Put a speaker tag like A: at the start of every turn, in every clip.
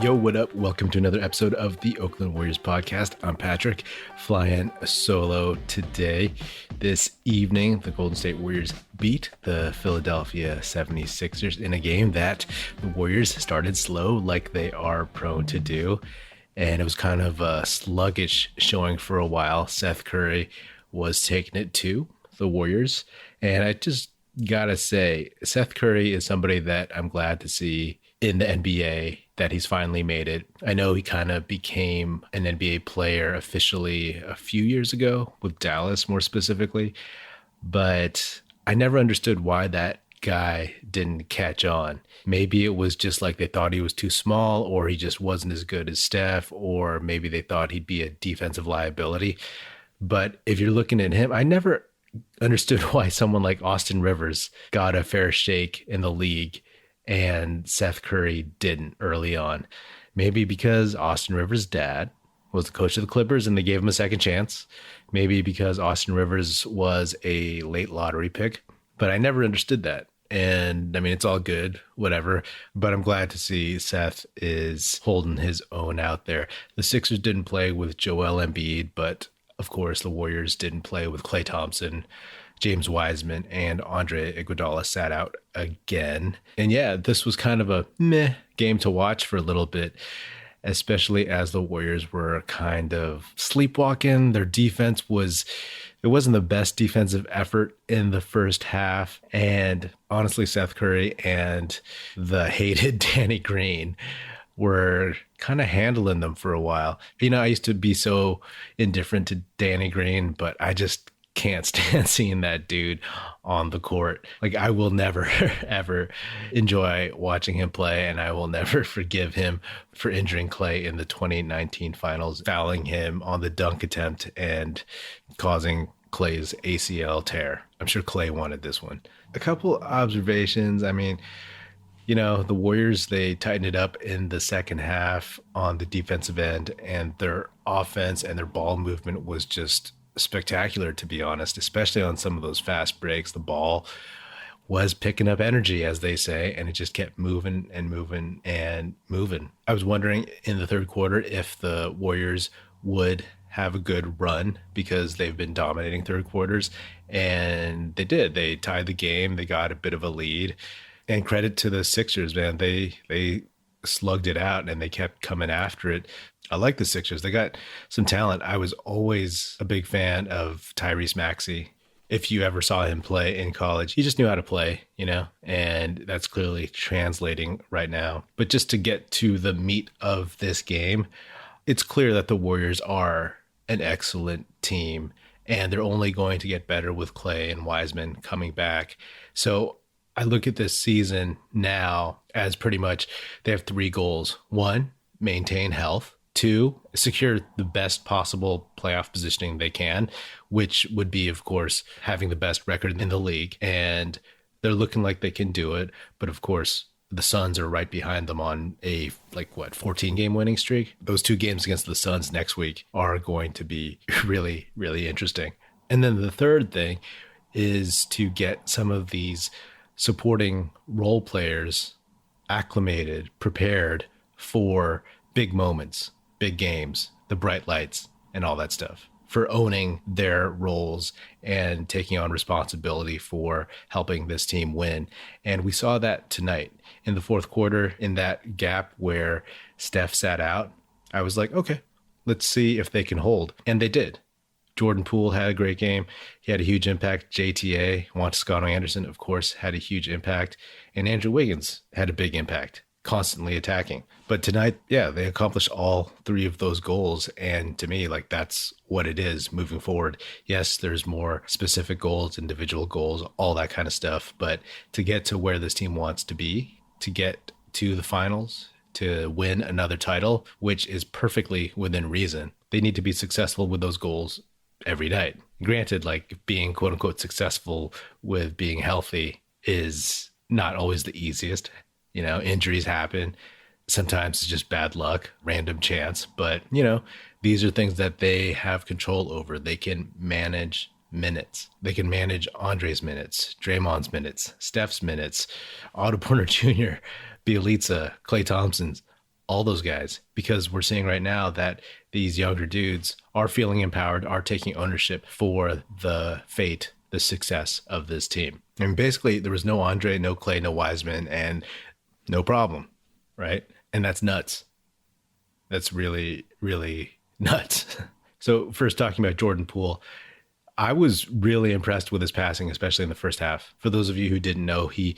A: Yo, what up? Welcome to another episode of the Oakland Warriors podcast. I'm Patrick, flying solo today. This evening, the Golden State Warriors beat the Philadelphia 76ers in a game that the Warriors started slow like they are prone to do. And it was kind of a sluggish showing for a while. Seth Curry was taking it to the Warriors. And I just gotta say, Seth Curry is somebody that I'm glad to see in the NBA, that he's finally made it. I know he kind of became an NBA player officially a few years ago with Dallas more specifically, but I never understood why that guy didn't catch on. Maybe it was just like they thought he was too small, or he just wasn't as good as Steph, or maybe they thought he'd be a defensive liability. But if you're looking at him, I never understood why someone like Austin Rivers got a fair shake in the league and Seth Curry didn't early on. Maybe because Austin Rivers' dad was the coach of the Clippers and they gave him a second chance. Maybe because Austin Rivers was a late lottery pick. But I never understood that. And I mean, it's all good, whatever. But I'm glad to see Seth is holding his own out there. The Sixers didn't play with Joel Embiid, but of course the Warriors didn't play with Klay Thompson. James Wiseman and Andre Iguodala sat out again. And yeah, this was kind of a meh game to watch for a little bit, especially as the Warriors were kind of sleepwalking. Their defense it wasn't the best defensive effort in the first half. And honestly, Seth Curry and the hated Danny Green were kind of handling them for a while. You know, I used to be so indifferent to Danny Green, but I just can't stand seeing that dude on the court. Like, I will never, ever enjoy watching him play, and I will never forgive him for injuring Klay in the 2019 finals, fouling him on the dunk attempt and causing Klay's ACL tear. I'm sure Klay wanted this one. A couple observations. I mean, you know, the Warriors, they tightened it up in the second half on the defensive end, and their offense and their ball movement was just spectacular, to be honest, especially on some of those fast breaks. The ball was picking up energy, as they say, and it just kept moving and moving and moving. I was wondering in the third quarter if the Warriors would have a good run because they've been dominating third quarters, and they did. They tied the game. They got a bit of a lead, and credit to the Sixers, man. They slugged it out and they kept coming after it. I like the Sixers. They got some talent. I was always a big fan of Tyrese Maxey. If you ever saw him play in college, he just knew how to play, you know, and that's clearly translating right now. But just to get to the meat of this game, it's clear that the Warriors are an excellent team, and they're only going to get better with Klay and Wiseman coming back. So I look at this season now as pretty much they have three goals. One, maintain health. Two, secure the best possible playoff positioning they can, which would be, of course, having the best record in the league. And they're looking like they can do it. But of course, the Suns are right behind them on a 14-game winning streak. Those two games against the Suns next week are going to be really, really interesting. And then the third thing is to get some of these supporting role players acclimated, prepared for big moments, big games, the bright lights, and all that stuff, for owning their roles and taking on responsibility for helping this team win. And we saw that tonight in the fourth quarter, in that gap where Steph sat out. I was like, okay, let's see if they can hold. And they did. Jordan Poole had a great game. He had a huge impact. JTA, Juan Toscano-Anderson, of course, had a huge impact. And Andrew Wiggins had a big impact, constantly attacking. But tonight, yeah, they accomplished all three of those goals. And to me, that's what it is moving forward. Yes, there's more specific goals, individual goals, all that kind of stuff. But to get to where this team wants to be, to get to the finals, to win another title, which is perfectly within reason, they need to be successful with those goals every night. Granted, being quote unquote successful with being healthy is not always the easiest. You know, injuries happen. Sometimes it's just bad luck, random chance. But, you know, these are things that they have control over. They can manage minutes. They can manage Andre's minutes, Draymond's minutes, Steph's minutes, Otto Porter Jr., Bielitsa, Klay Thompson's, all those guys, because we're seeing right now that these younger dudes are feeling empowered, are taking ownership for the fate, the success of this team. I mean, basically, there was no Andre, no Clay, no Wiseman, and no problem, right? And that's nuts. That's really, really nuts. So first, talking about Jordan Poole, I was really impressed with his passing, especially in the first half. For those of you who didn't know, he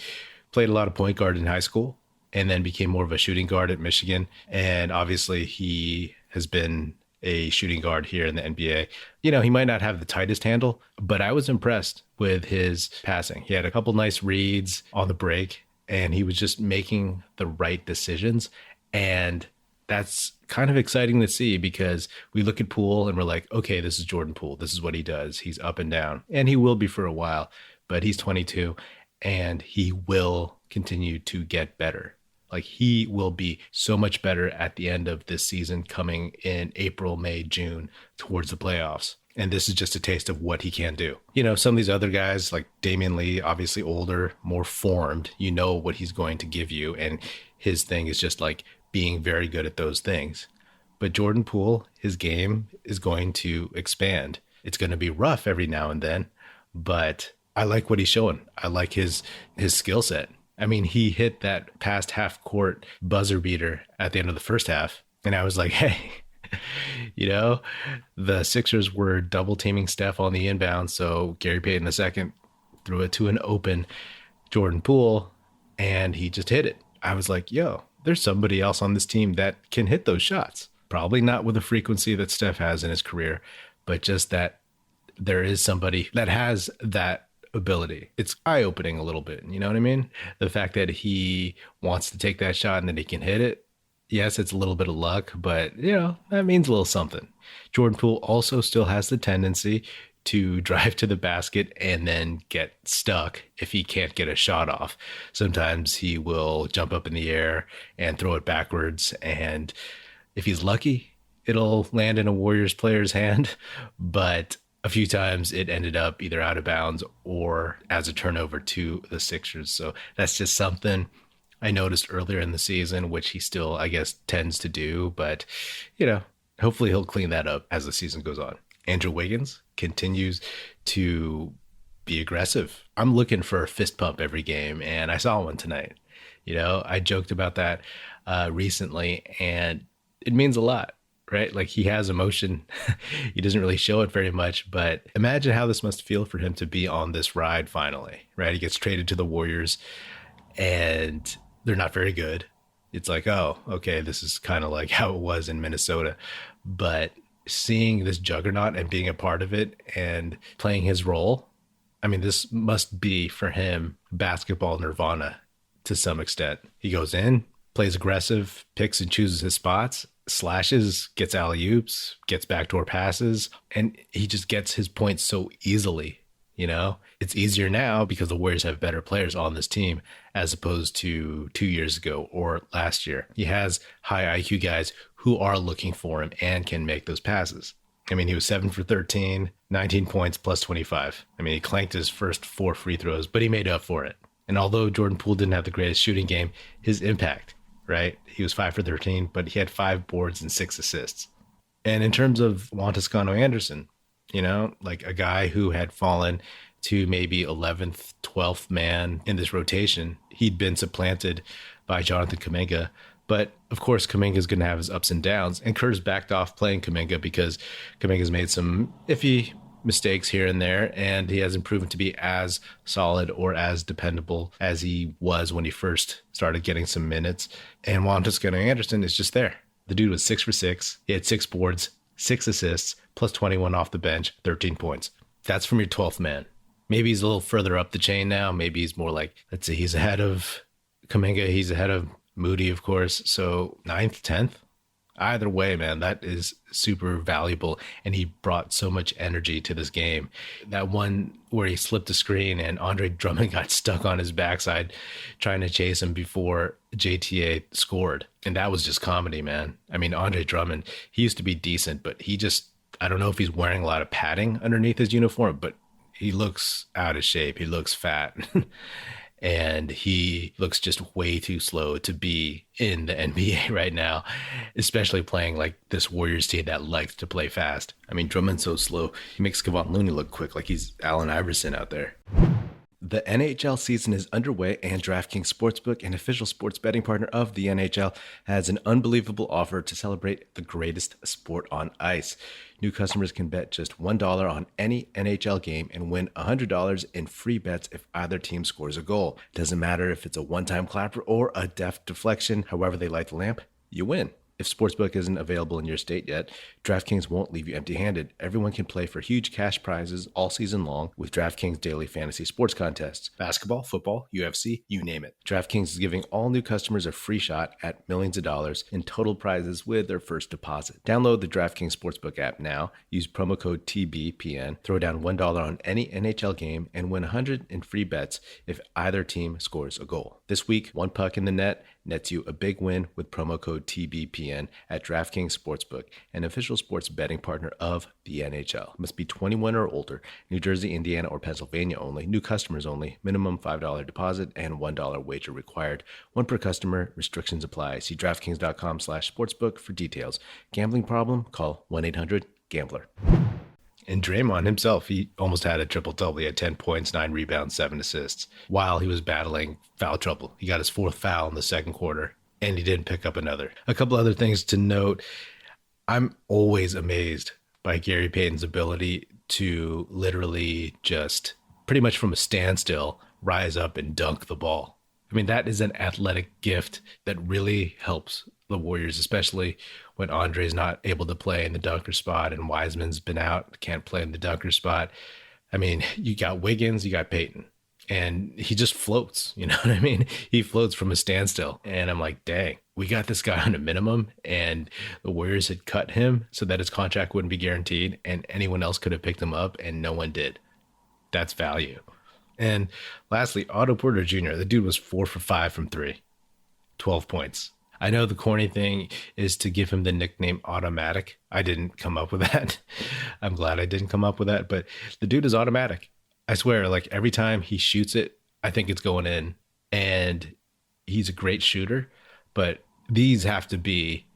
A: played a lot of point guard in high school and then became more of a shooting guard at Michigan. And obviously he has been a shooting guard here in the NBA. You know, he might not have the tightest handle, but I was impressed with his passing. He had a couple nice reads on the break, and he was just making the right decisions. And that's kind of exciting to see, because we look at Poole and we're like, okay, this is Jordan Poole. This is what he does. He's up and down, and he will be for a while, but he's 22 and he will continue to get better. Like, he will be so much better at the end of this season, coming in April, May, June, towards the playoffs. And this is just a taste of what he can do. You know, some of these other guys like Damian Lee, obviously older, more formed, you know what he's going to give you. And his thing is just like being very good at those things. But Jordan Poole, his game is going to expand. It's going to be rough every now and then, but I like what he's showing. I like his skill set. I mean, he hit that past half court buzzer beater at the end of the first half. And I was like, hey, you know, the Sixers were double teaming Steph on the inbound. So Gary Payton II threw it to an open Jordan Poole and he just hit it. I was like, yo, there's somebody else on this team that can hit those shots. Probably not with the frequency that Steph has in his career, but just that there is somebody that has that ability. It's eye-opening a little bit, you know what I mean? The fact that he wants to take that shot and that he can hit it. Yes, it's a little bit of luck, but you know, that means a little something. Jordan Poole also still has the tendency to drive to the basket and then get stuck if he can't get a shot off. Sometimes he will jump up in the air and throw it backwards, and if he's lucky, it'll land in a Warriors player's hand, but a few times it ended up either out of bounds or as a turnover to the Sixers. So that's just something I noticed earlier in the season, which he still, I guess, tends to do. But, you know, hopefully he'll clean that up as the season goes on. Andrew Wiggins continues to be aggressive. I'm looking for a fist pump every game, and I saw one tonight. You know, I joked about that recently, and it means a lot. Right? Like, he has emotion. He doesn't really show it very much, but imagine how this must feel for him to be on this ride finally, right? He gets traded to the Warriors and they're not very good. It's like, oh, okay, this is kind of like how it was in Minnesota. But seeing this juggernaut and being a part of it and playing his role, I mean, this must be for him basketball nirvana to some extent. He goes in, plays aggressive, picks and chooses his spots, slashes, gets alley-oops, gets backdoor passes, and he just gets his points so easily. You know, it's easier now because the Warriors have better players on this team as opposed to 2 years ago or last year. He has high IQ guys who are looking for him and can make those passes. I mean, he was 7 for 13, 19 points plus 25. I mean, he clanked his first 4 free throws, but he made up for it. And although Jordan Poole didn't have the greatest shooting game, his impact, right? He was 5 for 13, but he had 5 boards and 6 assists. And in terms of Juan Toscano-Anderson, you know, like a guy who had fallen to maybe 11th, 12th man in this rotation, he'd been supplanted by Jonathan Kuminga. But of course, Kuminga's going to have his ups and downs. And Kerr's backed off playing Kuminga because Kuminga's made some iffy mistakes here and there, and he hasn't proven to be as solid or as dependable as he was when he first started getting some minutes. And Juan Toscano-Anderson is just there. The dude was 6 for 6. He had 6 boards, 6 assists, plus 21 off the bench, 13 points. That's from your 12th man. Maybe he's a little further up the chain now. Maybe he's more like, let's say he's ahead of Kuminga. He's ahead of Moody, of course. So 9th, 10th. Either way, man, that is super valuable. And he brought so much energy to this game. That one where he slipped a screen and Andre Drummond got stuck on his backside trying to chase him before JTA scored. And that was just comedy, man. I mean, Andre Drummond, he used to be decent, but he just, I don't know if he's wearing a lot of padding underneath his uniform, but he looks out of shape. He looks fat. And he looks just way too slow to be in the NBA right now, especially playing like this Warriors team that likes to play fast. I mean, Drummond's so slow. He makes Kevon Looney look quick, like he's Allen Iverson out there. The NHL season is underway, and DraftKings Sportsbook, an official sports betting partner of the NHL, has an unbelievable offer to celebrate the greatest sport on ice. New customers can bet just $1 on any NHL game and win $100 in free bets if either team scores a goal. Doesn't matter if it's a one-time clapper or a deft deflection, however they light the lamp, you win. If Sportsbook isn't available in your state yet, DraftKings won't leave you empty-handed. Everyone can play for huge cash prizes all season long with DraftKings daily fantasy sports contests. Basketball, football, UFC, you name it. DraftKings is giving all new customers a free shot at millions of dollars in total prizes with their first deposit. Download the DraftKings Sportsbook app now, use promo code TBPN, throw down $1 on any NHL game, and win $100 in free bets if either team scores a goal. This week, one puck in the net nets you a big win with promo code TBPN at DraftKings Sportsbook, an official sports betting partner of the NHL. Must be 21 or older. New Jersey, Indiana, or Pennsylvania only. New customers only. Minimum $5 deposit and $1 wager required. One per customer. Restrictions apply. See DraftKings.com/sportsbook for details. Gambling problem? Call 1-800-GAMBLER. And Draymond himself, he almost had a triple-double. He had 10 points, 9 rebounds, 7 assists while he was battling foul trouble. He got his 4th foul in the second quarter, and he didn't pick up another. A couple other things to note. I'm always amazed by Gary Payton's ability to literally just pretty much from a standstill rise up and dunk the ball. I mean, that is an athletic gift that really helps the Warriors, especially when Andre's not able to play in the dunker spot and Wiseman's been out, can't play in the dunker spot. I mean, you got Wiggins, you got Payton, and he just floats, you know what I mean? He floats from a standstill. And I'm like, dang, we got this guy on a minimum, and the Warriors had cut him so that his contract wouldn't be guaranteed, and anyone else could have picked him up, and no one did. That's value. And lastly, Otto Porter Jr., the dude was 4 for 5 from 3, 12 points. I know the corny thing is to give him the nickname Automatic. I didn't come up with that. I'm glad I didn't come up with that, but the dude is automatic. I swear, like every time he shoots it, I think it's going in, and he's a great shooter, but these have to be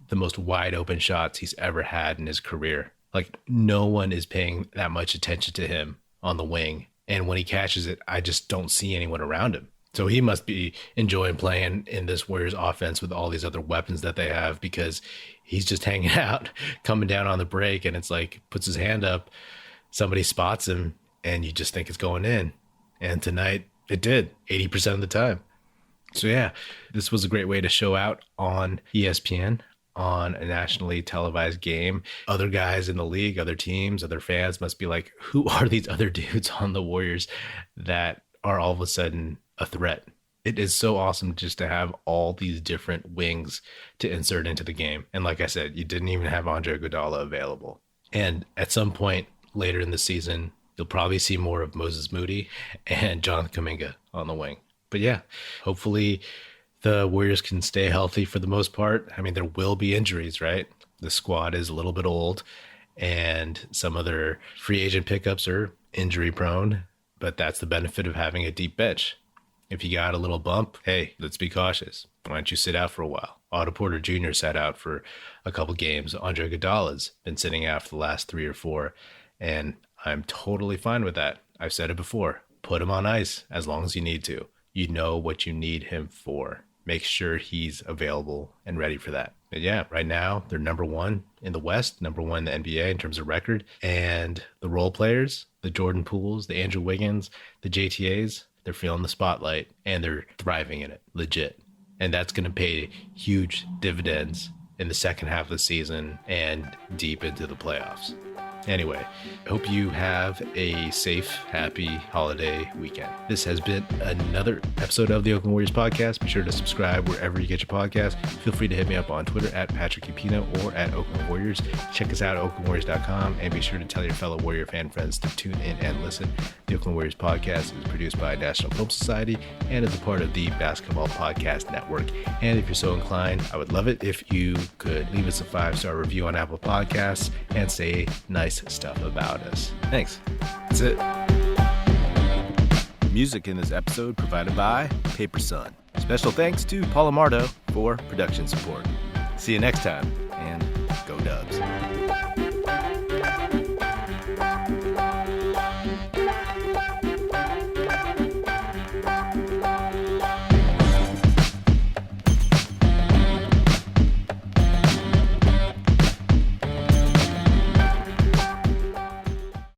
A: the most wide open shots he's ever had in his career. Like no one is paying that much attention to him on the wing. And when he catches it, I just don't see anyone around him. So he must be enjoying playing in this Warriors offense with all these other weapons that they have, because he's just hanging out, coming down on the break, and it's like puts his hand up, somebody spots him, and you just think it's going in. And tonight it did 80% of the time. So yeah, this was a great way to show out on ESPN on a nationally televised game. Other guys in the league, other teams, other fans must be like, who are these other dudes on the Warriors that are all of a sudden a threat? It is so awesome just to have all these different wings to insert into the game. And like I said, you didn't even have Andre Iguodala available. And at some point later in the season, you'll probably see more of Moses Moody and Jonathan Kuminga on the wing. But yeah, hopefully the Warriors can stay healthy for the most part. I mean, there will be injuries, right? The squad is a little bit old, and some other free agent pickups are injury prone, but that's the benefit of having a deep bench. If you got a little bump, hey, let's be cautious. Why don't you sit out for a while? Otto Porter Jr. sat out for a couple games. Andre Iguodala's been sitting out for the last 3 or 4, and I'm totally fine with that. I've said it before. Put him on ice as long as you need to. You know what you need him for. Make sure he's available and ready for that. But yeah, right now, they're number 1 in the West, number 1 in the NBA in terms of record. And the role players, the Jordan Pooles, the Andrew Wiggins, the JTAs, they're feeling the spotlight and they're thriving in it, legit. And that's going to pay huge dividends in the second half of the season and deep into the playoffs. Anyway, I hope you have a safe, happy holiday weekend. This has been another episode of the Oakland Warriors podcast. Be sure to subscribe wherever you get your podcast. Feel free to hit me up on Twitter at Patrick Upino or at Oakland Warriors. Check us out at oaklandwarriors.com, and be sure to tell your fellow Warrior fan friends to tune in and listen. The Oakland Warriors podcast is produced by National Film Society and is a part of the Basketball Podcast Network. And if you're so inclined, I would love it if you could leave us a 5-star review on Apple Podcasts and say nice stuff about us. Thanks. That's it. Music in this episode provided by Paper Sun. Special thanks to Paul Amardo for production support. See you next time, and go Dubs.